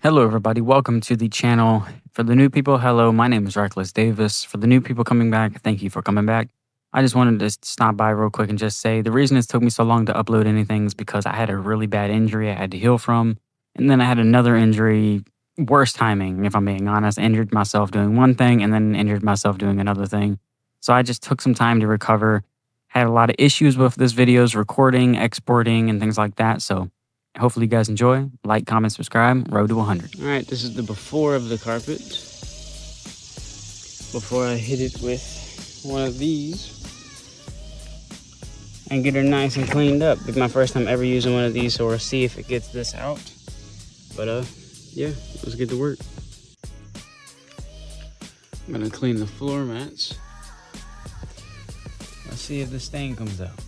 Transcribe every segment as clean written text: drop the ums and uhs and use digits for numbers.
Hello, everybody. Welcome to the channel. For the new people, hello. My name is Reckless Davis. For the new people coming back, thank you for coming back. I just wanted to stop by real quick and just say the reason it took me so long to upload anything is because I had a really bad injury I had to heal from. And then I had another injury, worse timing, if I'm being honest. Injured myself doing one thing and then injured myself doing another thing. So I just took some time to recover. Had a lot of issues with this video's recording, exporting, and things like that. So hopefully you guys enjoy. Like, comment, subscribe. Road to 100. All right, this is the before of the carpet. Before I hit it with one of these and get her nice and cleaned up. It's my first time ever using one of these, so we'll see if it gets this out. But yeah, let's get to work. I'm gonna clean the floor mats. Let's see if the stain comes out.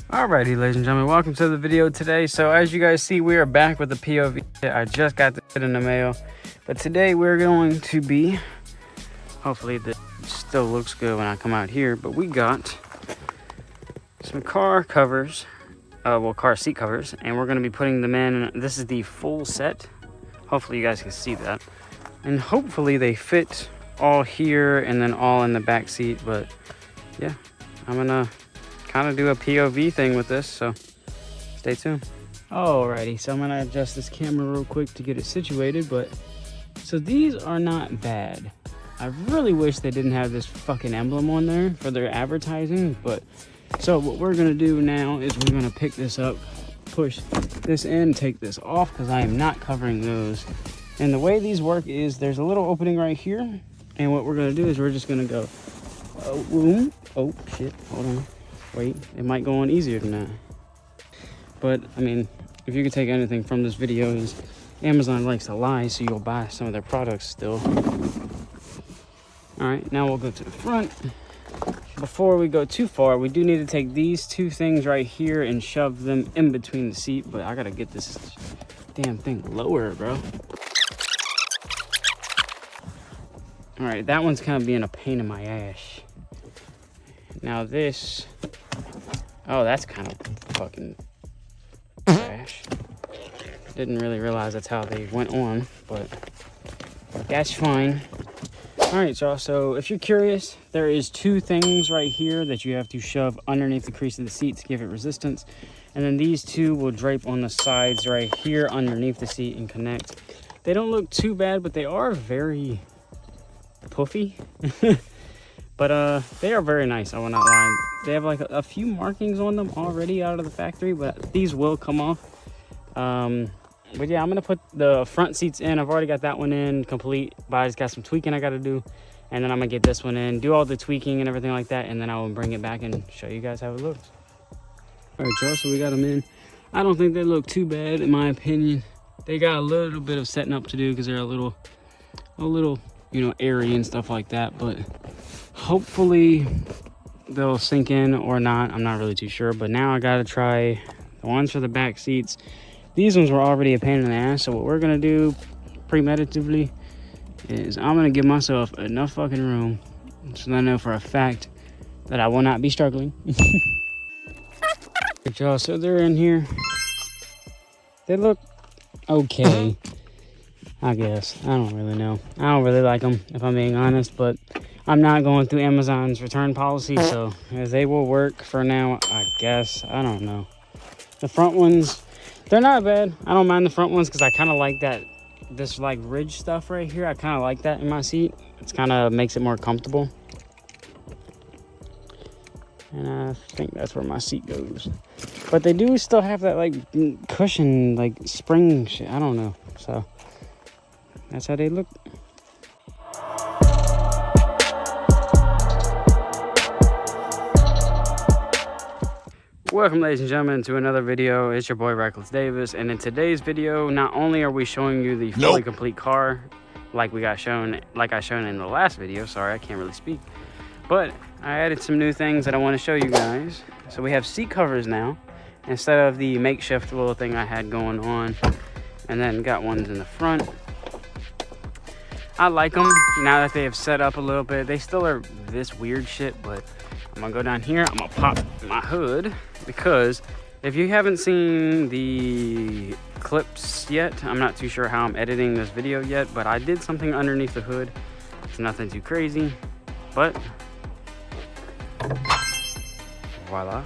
Alrighty, ladies and gentlemen, welcome to the video today. So as you guys see, we are back with the POV. I just got this in the mail, but today we're going to be, hopefully this still looks good when I come out here, but we got some car covers, car seat covers, and we're going to be putting them in. This is the full set. Hopefully you guys can see that, and hopefully they fit all here and then all in the back seat. But yeah, I'm gonna kind of do a POV thing with this, so stay tuned. Alrighty, so I'm gonna adjust this camera real quick to get it situated. But so these are not bad. I really wish they didn't have this fucking emblem on there for their advertising. But so what we're gonna do now is we're gonna pick this up, push this in, take this off, because I am not covering those. And the way these work is there's a little opening right here, and what we're gonna do is we're just gonna go boom. Oh shit, hold on. Wait, it might go on easier than that. But I mean, if you can take anything from this video, is Amazon likes to lie, so you'll buy some of their products still. All right, now we'll go to the front. Before we go too far, we do need to take these two things right here and shove them in between the seat. But I gotta get this damn thing lower, bro. All right, that one's kind of being a pain in my ass. Now this, oh, that's kind of fucking trash. Didn't really realize that's how they went on, but that's fine. All right, y'all, so if you're curious, there is two things right here that you have to shove underneath the crease of the seat to give it resistance. And then these two will drape on the sides right here underneath the seat and connect. They don't look too bad, but they are very puffy. But they are very nice, I will not lie. They have like a few markings on them already out of the factory, but these will come off. But yeah, I'm gonna put the front seats in. I've already got that one in complete, but I just got some tweaking I gotta do. And then I'm gonna get this one in, do all the tweaking and everything like that, and then I will bring it back and show you guys how it looks. All right, y'all, so we got them in. I don't think they look too bad, in my opinion. They got a little bit of setting up to do because they're a little, you know, airy and stuff like that, but hopefully they'll sink in or not. I'm not really too sure, but now I gotta try the ones for the back seats. These ones were already a pain in the ass, so what we're gonna do premeditatively is I'm gonna give myself enough fucking room so I know for a fact that I will not be struggling. Y'all, so they're in here. They look okay, I guess. I don't really know. I don't really like them, if I'm being honest, but I'm not going through Amazon's return policy, so they will work for now, I guess. I don't know. The front ones, they're not bad. I don't mind the front ones because I kind of like that, this like ridge stuff right here. I kind of like that in my seat. It's kind of makes it more comfortable. And I think that's where my seat goes. But they do still have that like cushion, like spring shit. I don't know. So that's how they look. Welcome, ladies and gentlemen, to another video. It's your boy Reckless Davis, and in today's video, not only are we showing you the fully complete car, like I shown in the last video. Sorry, I can't really speak, but I added some new things that I want to show you guys. So we have seat covers now instead of the makeshift little thing I had going on, and then got ones in the front. I like them now that they have set up a little bit. They still are this weird shit, but I'm gonna go down here, I'm gonna pop my hood, because if you haven't seen the clips yet, I'm not too sure how I'm editing this video yet, but I did something underneath the hood. It's nothing too crazy, but voila.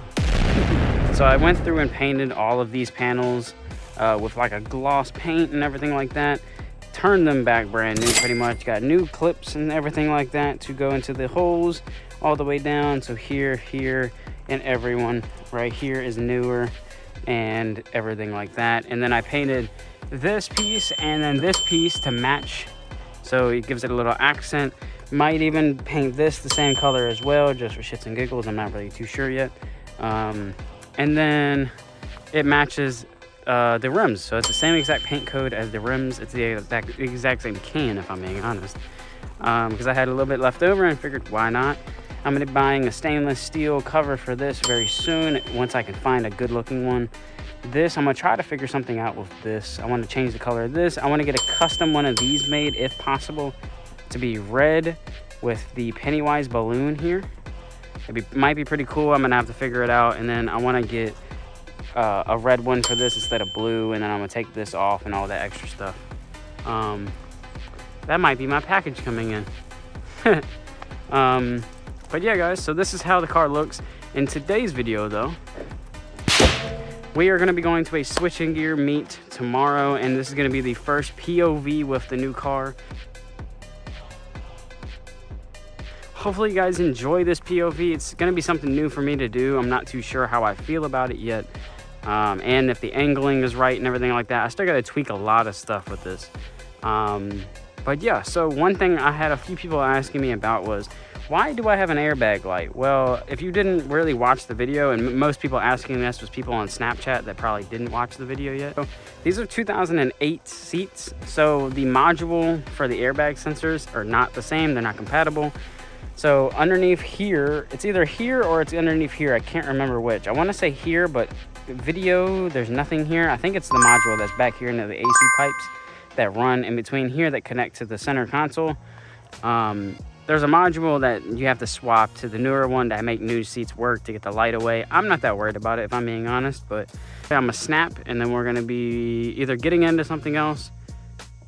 So I went through and painted all of these panels with like a gloss paint and everything like that. Turned them back brand new pretty much. Got new clips and everything like that to go into the holes all the way down. So here, and everyone right here is newer and everything like that. And then I painted this piece and then this piece to match. So it gives it a little accent. Might even paint this the same color as well, just for shits and giggles. I'm not really too sure yet. And then it matches the rims. So it's the same exact paint code as the rims. It's the exact same can, if I'm being honest. Because I had a little bit left over and figured, why not? I'm going to be buying a stainless steel cover for this very soon, once I can find a good looking one. This, I'm going to try to figure something out with this. I want to change the color of this. I want to get a custom one of these made, if possible, to be red with the Pennywise balloon here. Might be pretty cool. I'm going to have to figure it out. And then I want to get a red one for this instead of blue. And then I'm going to take this off and all that extra stuff. That might be my package coming in. But yeah, guys, so this is how the car looks. In today's video, though, we are going to be going to a switching gear meet tomorrow, and this is going to be the first POV with the new car. Hopefully you guys enjoy this POV. It's going to be something new for me to do. I'm not too sure how I feel about it yet, and if the angling is right and everything like that. I still got to tweak a lot of stuff with this. But yeah, so one thing I had a few people asking me about was, why do I have an airbag light? Well, if you didn't really watch the video, and most people asking this was people on Snapchat that probably didn't watch the video yet. So these are 2008 seats. So the module for the airbag sensors are not the same. They're not compatible. So underneath here, it's either here or it's underneath here. I can't remember which. I want to say here, but video, there's nothing here. I think it's the module that's back here into the AC pipes that run in between here that connect to the center console. There's a module that you have to swap to the newer one to make new seats work to get the light away. I'm not that worried about it, if I'm being honest, but I'm gonna snap, and then we're gonna be either getting into something else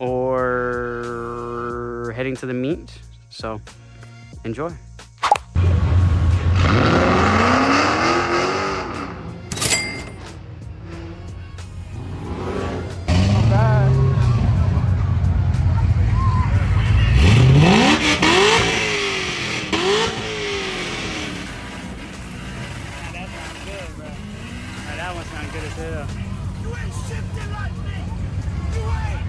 or heading to the meet. So enjoy. That one sounds good as hell. You ain't shifting like me. You ain't.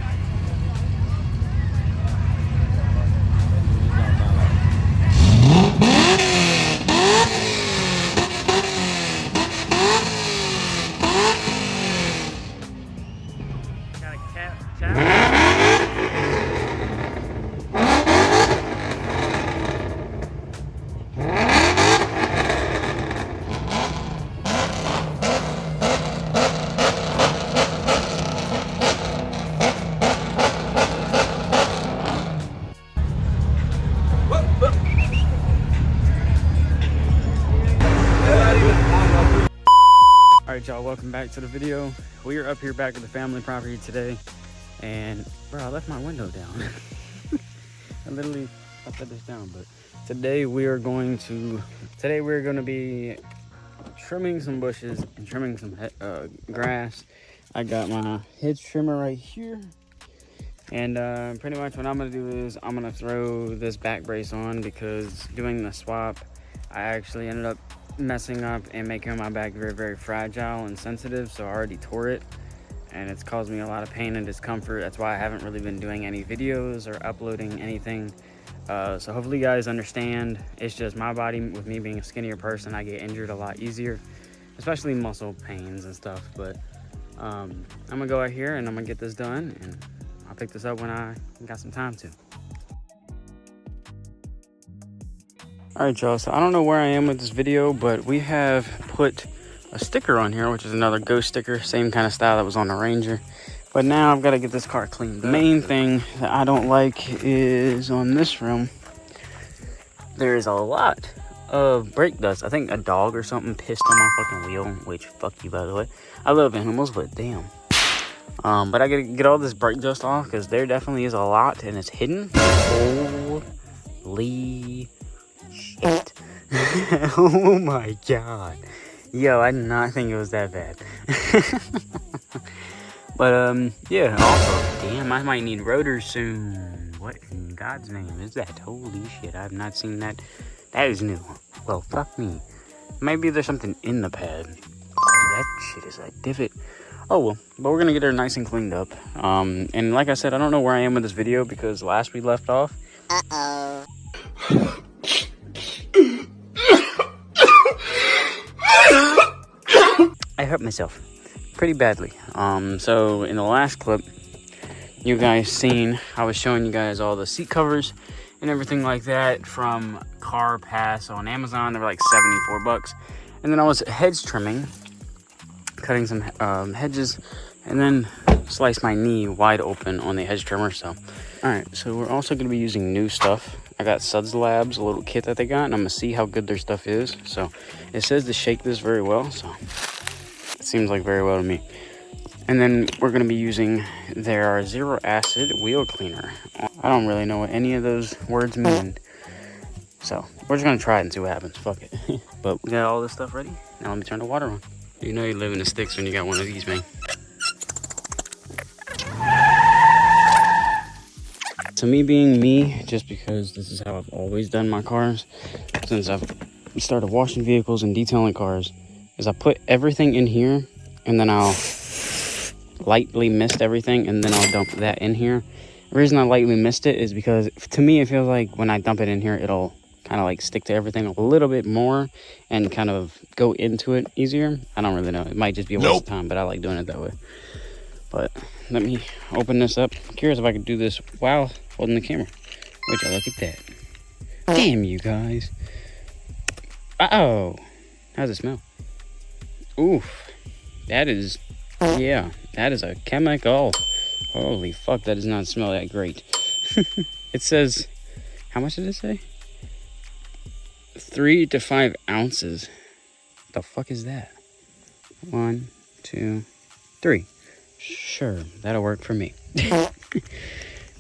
Got a cat. Alright, y'all, welcome back to the video. We are up here back at the family property today, and bro, I left my window down. I literally set this down, but today we're going to be trimming some bushes and trimming some grass. I got my hedge trimmer right here, and pretty much what I'm gonna do is I'm gonna throw this back brace on, because doing the swap, I actually ended up messing up and making my back very, very fragile and sensitive. So I already tore it, and it's caused me a lot of pain and discomfort. That's why I haven't really been doing any videos or uploading anything. So hopefully you guys understand. It's just my body. With me being a skinnier person, I get injured a lot easier, especially muscle pains and stuff. But I'm gonna go out here and I'm gonna get this done, and I'll pick this up when I got some time to. All right, y'all, so I don't know where I am with this video, but we have put a sticker on here, which is another ghost sticker, same kind of style that was on the Ranger. But now I've got to get this car cleaned up. The main thing that I don't like is on this rim, there is a lot brake dust. I think a dog or something pissed on my fucking wheel, which fuck you, by the way. I love animals, but damn. But I gotta get all this brake dust off because there definitely is a lot and it's hidden. Holy shit. Oh my god. Yo, I did not think it was that bad. But, yeah, also, damn, I might need rotors soon. What in God's name is that? Holy shit, I have not seen that. That is new. Well, fuck me. Maybe there's something in the pad. Oh, that shit is a divot. Oh, well, but we're gonna get her nice and cleaned up. And like I said, I don't know where I am with this video because last we left off. Uh-oh. I hurt myself pretty badly. So in the last clip, you guys seen, I was showing you guys all the seat covers and everything like that from Car Pass on Amazon. They were like 74 bucks. And then I was hedge trimming, cutting some hedges, and then sliced my knee wide open on the hedge trimmer. So, all right, so we're also going to be using new stuff. I got Suds Labs, a little kit that they got, and I'm going to see how good their stuff is. So it says to shake this very well, so it seems like very well to me. And then we're going to be using their Zero Acid Wheel Cleaner. I don't really know what any of those words mean. So we're just going to try it and see what happens. Fuck it. But we got all this stuff ready. Now let me turn the water on. You know you live in the sticks when you got one of these, man. So me being me, just because this is how I've always done my cars, since I've started washing vehicles and detailing cars, is I put everything in here and then I'll lightly mist everything and then I'll dump that in here. The reason I lightly mist it is because to me it feels like when I dump it in here it'll kind of like stick to everything a little bit more and kind of go into it easier. I don't really know, it might just be a waste of time, but I like doing it that way. But let me open this up. I'm curious if I could do this while holding the camera. Would you look at that? Damn you guys. Uh-oh. How's it smell? Oof. That is, yeah, that is a chemical. Holy fuck, that does not smell that great. It says, how much did it say? 3 to 5 ounces. The fuck is that? 1, 2, 3. Sure, that'll work for me.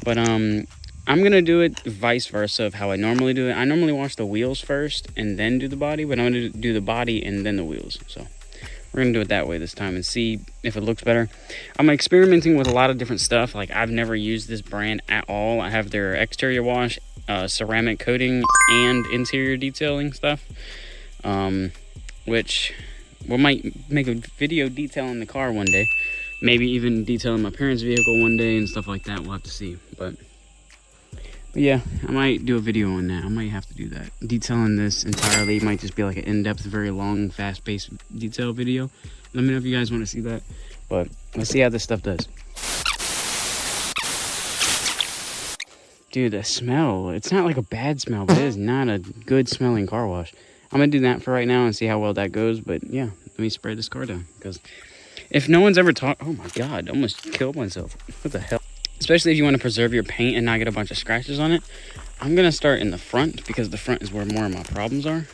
But I'm gonna do it vice versa of how I normally do it. I normally wash the wheels first and then do the body, but I'm gonna do the body and then the wheels. So we're gonna do it that way this time and see if it looks better. I'm experimenting with a lot of different stuff. Like I've never used this brand at all. I have their exterior wash, ceramic coating, and interior detailing stuff, which we might make a video detailing the car one day. Maybe even detailing my parents' vehicle one day and stuff like that. We'll have to see. But yeah, I might do a video on that. I might have to do that. Detailing this entirely might just be like an in-depth, very long, fast-paced detail video. Let me know if you guys want to see that. But let's see how this stuff does. Dude, the smell. It's not like a bad smell, but it is not a good smelling car wash. I'm going to do that for right now and see how well that goes. But yeah, let me spray this car down. Because if no one's ever talked... Oh my god, I almost killed myself. What the hell? Especially if you want to preserve your paint and not get a bunch of scratches on it. I'm going to start in the front because the front is where more of my problems are.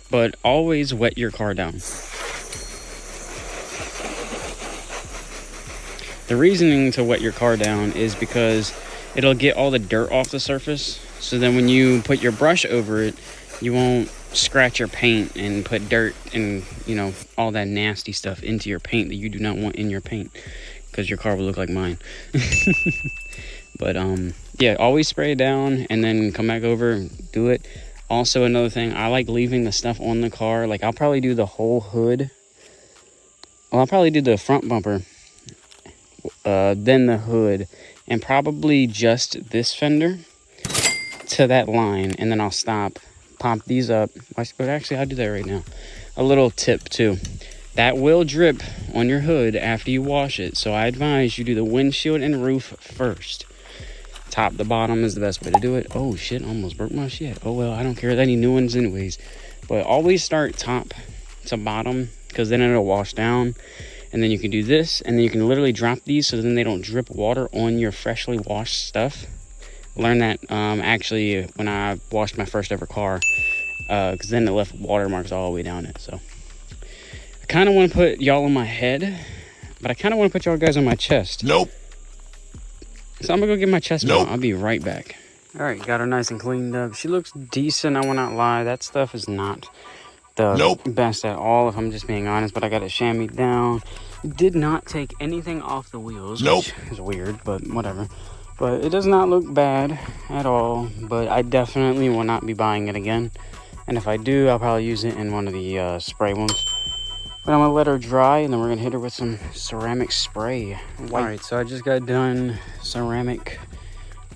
But always wet your car down. The reasoning to wet your car down is because it'll get all the dirt off the surface. So then when you put your brush over it, you won't scratch your paint and put dirt and, you know, all that nasty stuff into your paint that you do not want in your paint, because your car will look like mine. But yeah, always spray it down and then come back over and do it. Also, another thing, I like leaving the stuff on the car. Like I'll probably do the whole hood. Well, I'll probably do the front bumper, then the hood, and probably just this fender to that line, and then I'll stop, pop these up. But actually, I'll do that right now. A little tip too, that will drip on your hood after you wash it, so I advise you do the windshield and roof first. Top to bottom is the best way to do it. Oh shit, almost broke my shit. Oh well, I don't care, any new ones anyways. But always start top to bottom, because then it'll wash down. And then you can do this, and then you can literally drop these so then they don't drip water on your freshly washed stuff. Learned that actually when I washed my first ever car. because then it left watermarks all the way down it. So I kind of want to put y'all on my head, but I kind of want to put y'all guys on my chest. Nope. So I'm gonna go get my chest mount. I'll be right back. All right, got her nice and cleaned up. She looks decent, I will not lie. That stuff is not the best at all, if I'm just being honest, but I got it chamois down. Did not take anything off the wheels, which is weird, but whatever. But it does not look bad at all, but I definitely will not be buying it again. And if I do, I'll probably use it in one of the spray ones. But I'm gonna let her dry, and then we're gonna hit her with some ceramic spray. All right, so I just got done ceramic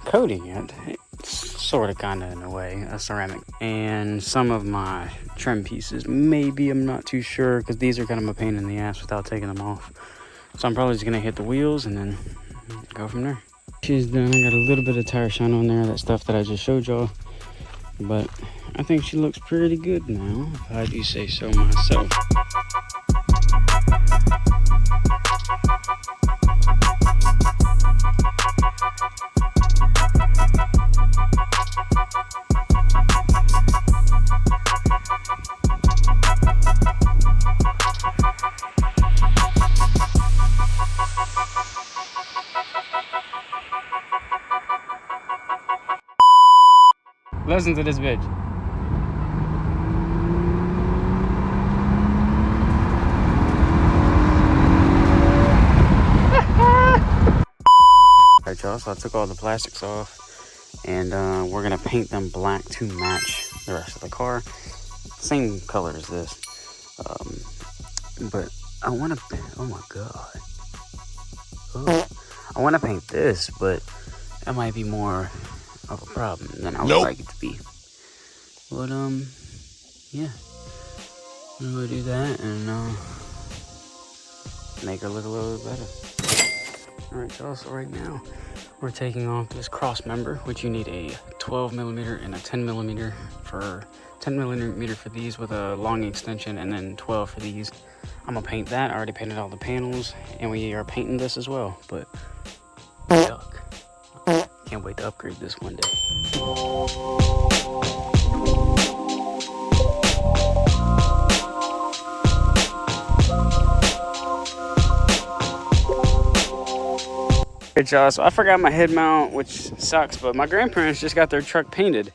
coating it. It's sort of, kind of, in a way, a ceramic. And some of my trim pieces, maybe, I'm not too sure, because these are kind of a pain in the ass without taking them off. So I'm probably just gonna hit the wheels and then go from there. She's done. I got a little bit of tire shine on there, that stuff that I just showed y'all. But I think she looks pretty good now, if I do say so myself. Listen to this bitch. Alright, y'all, so I took all the plastics off, and we're gonna paint them black to match the rest of the car. Same color as this. But I wanna, oh my god. Oh, I wanna paint this, but that might be more of a problem than I would like it to be. But yeah, I'm gonna do that and make her look a little bit better. All right, y'all. So right now we're taking off this cross member, which you need a 12 millimeter and a 10 millimeter for 10 millimeter for these with a long extension, and then 12 for these. I'm gonna paint that. I already painted all the panels, and we are painting this as well. But yuck. Can't wait to upgrade this one day. Alright, y'all, so I forgot my head mount, which sucks, but my grandparents just got their truck painted.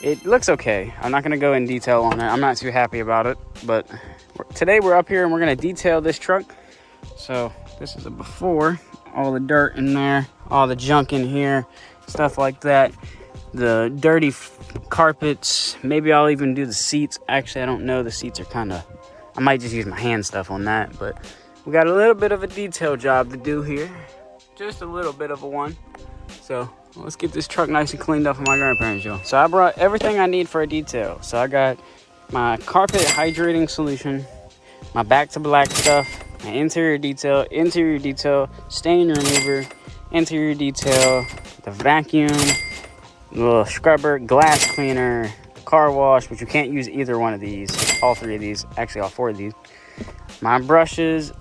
It looks okay. I'm not gonna go in detail on it. I'm not too happy about it, but today we're up here and we're gonna detail this truck. So this is a before. All the dirt in there, all the junk in here, stuff like that. The dirty carpets. Maybe I'll even do the seats. Actually, I don't know. The seats are kind of, I might just use my hand stuff on that. But we got a little bit of a detail job to do here. Just a little bit of a one. So let's get this truck nice and cleaned up for my grandparents, y'all. So I brought everything I need for a detail. So I got my carpet hydrating solution, my back to black stuff, my interior detail, stain remover, interior detail, the vacuum, little scrubber, glass cleaner, car wash, which you can't use either one of these, all three of these, actually all four of these. My brushes,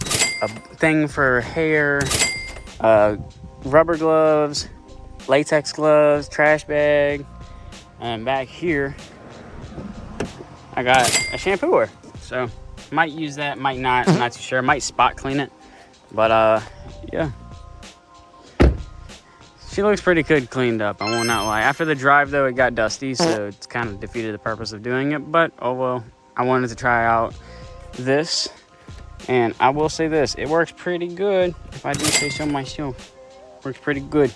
a thing for hair, rubber gloves, latex gloves, trash bag, and back here, I got a shampooer. So might use that, might not, I'm not too sure. Might spot clean it, but yeah. She looks pretty good cleaned up, I will not lie. After the drive though, it got dusty, so it's kind of defeated the purpose of doing it, but oh well. I wanted to try out this, and I will say this, it works pretty good, if I do say so myself. Works pretty good.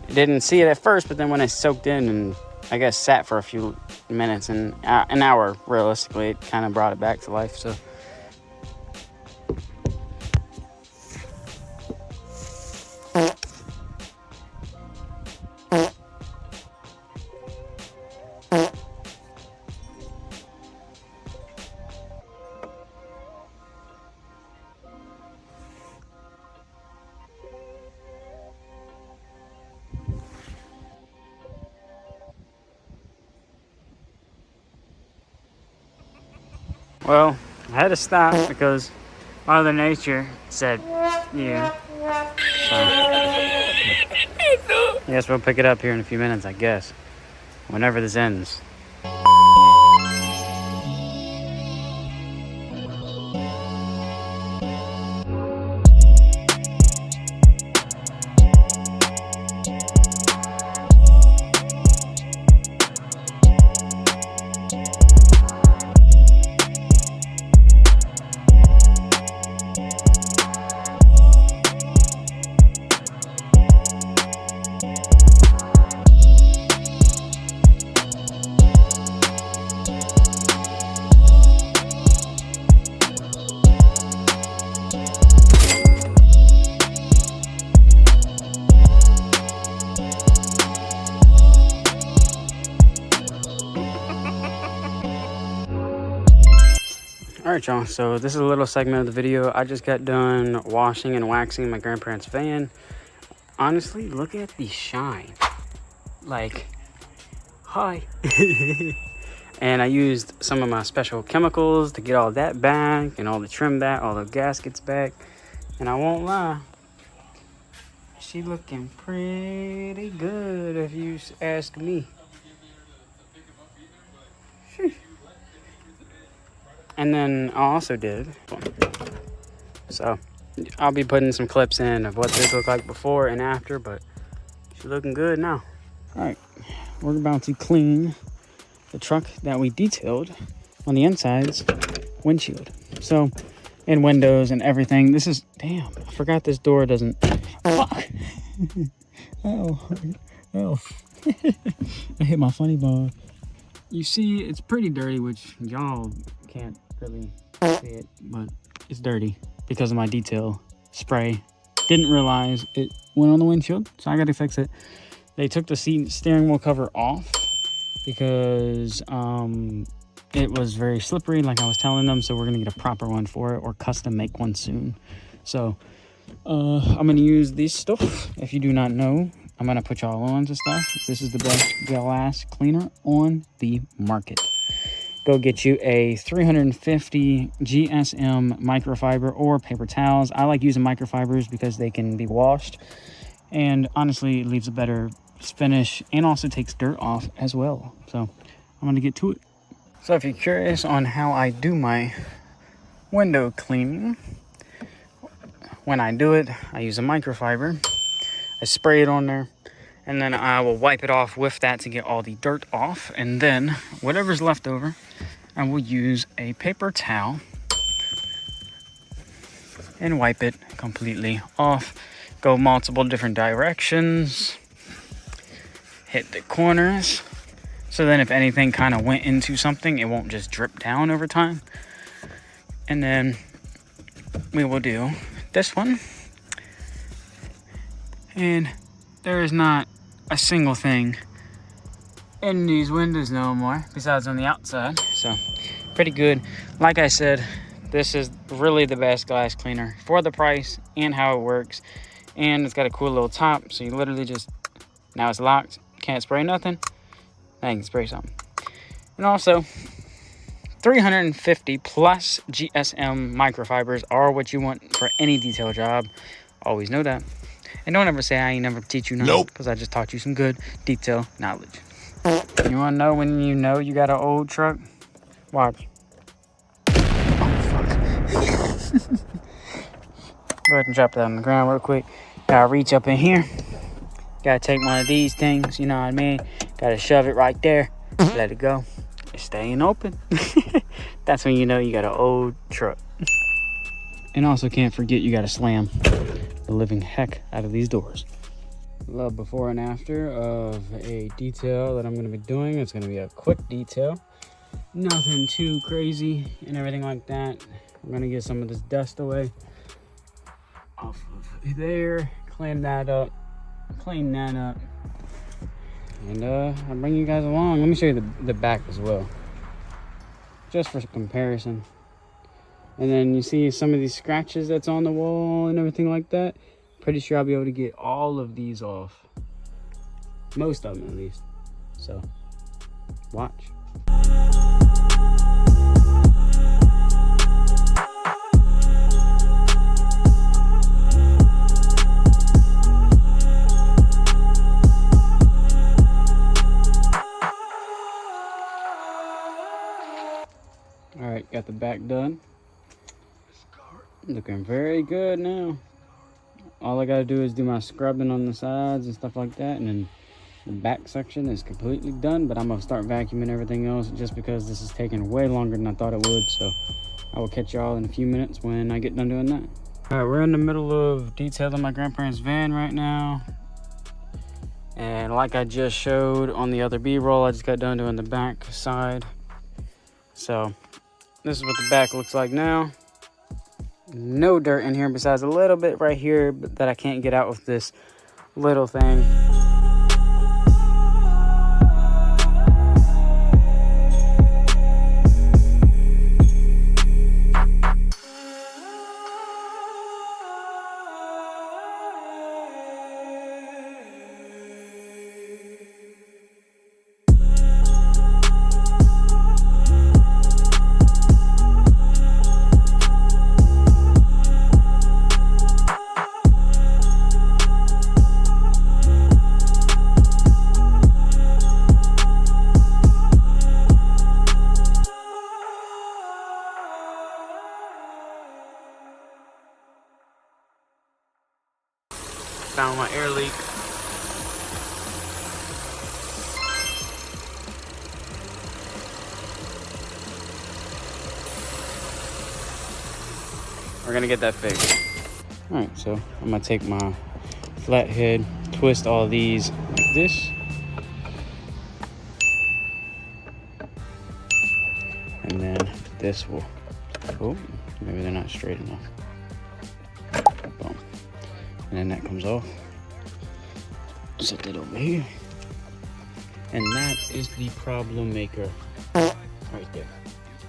I didn't see it at first, but then when I soaked in and I guess sat for a few minutes and an hour, realistically, it kind of brought it back to life. So well, I had to stop because Mother Nature said, yeah. So, yes, we'll pick it up here in a few minutes, I guess. Whenever this ends. All right, y'all. So this is a little segment of the video. I just got done washing and waxing my grandparents' van. Honestly, look at the shine. Like, hi. And I used some of my special chemicals to get all that back and all the trim back, all the gaskets back. And I won't lie, she looking pretty good if you ask me. And then I also did, so I'll be putting some clips in of what this looked like before and after, but she's looking good now. All right, we're about to clean the truck that we detailed on the inside's windshield. So, and windows and everything. This is, damn, I forgot this door doesn't, fuck. Oh, I hit my funny bone. You see, it's pretty dirty, which y'all can't really see it, but it's dirty because of my detail spray. Didn't realize it went on the windshield, so I gotta fix it. They took the steering wheel cover off because it was very slippery, like I was telling them, so we're gonna get a proper one for it or custom make one soon. So I'm gonna use this stuff. If you do not know, I'm gonna put y'all on to stuff. This is the best glass cleaner on the market. Go get you a 350 GSM microfiber or paper towels. I like using microfibers because they can be washed, and honestly, it leaves a better finish and also takes dirt off as well. So I'm gonna get to it. So if you're curious on how I do my window cleaning, when I do it, I use a microfiber. I spray it on there, and then I will wipe it off with that to get all the dirt off. And then whatever's left over, I will use a paper towel and wipe it completely off. Go multiple different directions, hit the corners. So then if anything kind of went into something, it won't just drip down over time. And then we will do this one. And there is not a single thing in these windows no more, besides on the outside. So pretty good. Like I said, this is really the best glass cleaner for the price and how it works. And it's got a cool little top, so you literally just, now it's locked, can't spray nothing, now you can spray something. And also 350 plus GSM microfibers are what you want for any detail job. Always know that. And don't ever say I ain't never teach you nothing, because I just taught you some good detail knowledge. You want to know when you know you got an old truck? Watch. Oh, fuck. Go ahead and drop that on the ground real quick. Gotta reach up in here. Gotta take one of these things, you know what I mean? Gotta shove it right there. Let it go. It's staying open. That's when you know you got an old truck. And also can't forget you gotta slam the living heck out of these doors. Love before and after of a detail that I'm going to be doing. It's going to be a quick detail, nothing too crazy and everything like that. I'm going to get some of this dust away off of there, clean that up, and I'll bring you guys along. Let me show you the back as well, just for comparison. And then you see some of these scratches that's on the wall and everything like that. Pretty sure I'll be able to get all of these off. Most of them at least. So, watch. Alright, got the back done. Looking very good now. All I gotta do is do my scrubbing on the sides and stuff like that, and then the back section is completely done. But I'm gonna start vacuuming everything else just because this is taking way longer than I thought it would. So I will catch y'all in a few minutes when I get done doing that. All right, we're in the middle of detailing my grandparents' van right now. And like I just showed on the other B-roll, I just got done doing the back side. So this is what the back looks like now. No dirt in here besides a little bit right here that I can't get out with this little thing. found my air leak. We're gonna get that fixed. All right, so I'm gonna take my flathead, twist all of these like this. And then this will, oh, maybe they're not straight enough. Boom. And then that comes off. Set that over here. And that is the problem maker right there.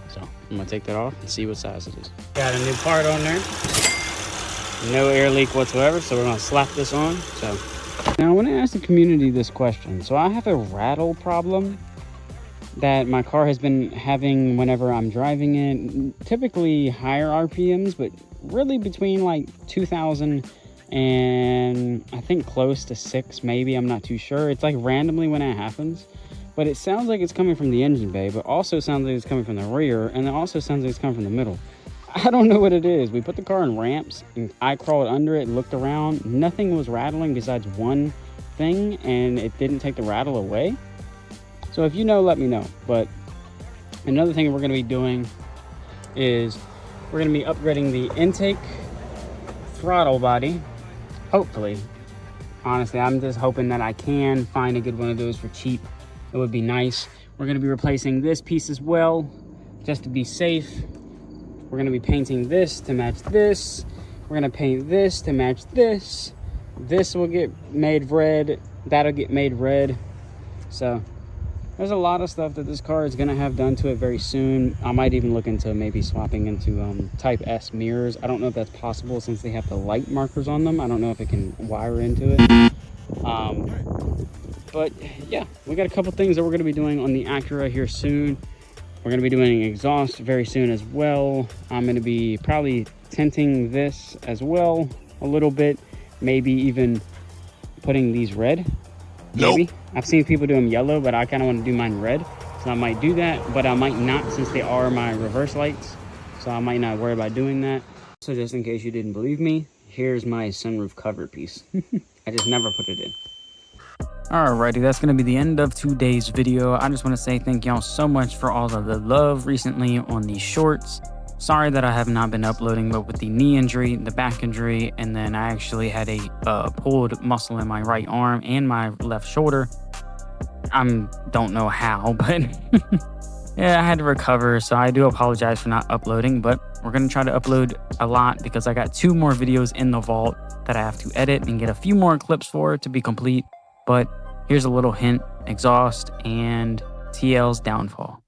So I'm gonna take that off and see what size it is. Got a new part on there. No air leak whatsoever, so we're gonna slap this on. So now I wanna ask the community this question. So I have a rattle problem that my car has been having whenever I'm driving it. Typically higher RPMs, but really between like 2,000 and I think close to 6 maybe, I'm not too sure. It's like randomly when it happens, but it sounds like it's coming from the engine bay, but also sounds like it's coming from the rear, and it also sounds like it's coming from the middle. I don't know what it is. We put the car in ramps and I crawled under it, looked around, nothing was rattling besides one thing, and it didn't take the rattle away. So if you know, let me know. But another thing we're going to be doing is we're going to be upgrading the intake throttle body. Hopefully. Honestly, I'm just hoping that I can find a good one of those for cheap. It would be nice. We're going to be replacing this piece as well, just to be safe. We're going to be painting this to match this. We're going to paint this to match this. This will get made red. That'll get made red. So there's a lot of stuff that this car is going to have done to it very soon. I might even look into maybe swapping into Type S mirrors. I don't know if that's possible since they have the light markers on them. I don't know if it can wire into it. But yeah, we got a couple things that we're going to be doing on the Acura here soon. We're going to be doing exhaust very soon as well. I'm going to be probably tinting this as well a little bit. Maybe even putting these red. Maybe. Nope. I've seen people do them yellow, but I kind of want to do mine red. So I might do that, but I might not since they are my reverse lights. So I might not worry about doing that. So just in case you didn't believe me, here's my sunroof cover piece. I just never put it in. Alrighty, that's going to be the end of today's video. I just want to say thank y'all so much for all of the love recently on these shorts. Sorry that I have not been uploading, but with the knee injury, the back injury, and then I actually had a pulled muscle in my right arm and my left shoulder. I don't know how, but yeah, I had to recover, so I do apologize for not uploading, but we're going to try to upload a lot because I got 2 more videos in the vault that I have to edit and get a few more clips for to be complete. But here's a little hint: exhaust and TL's downfall.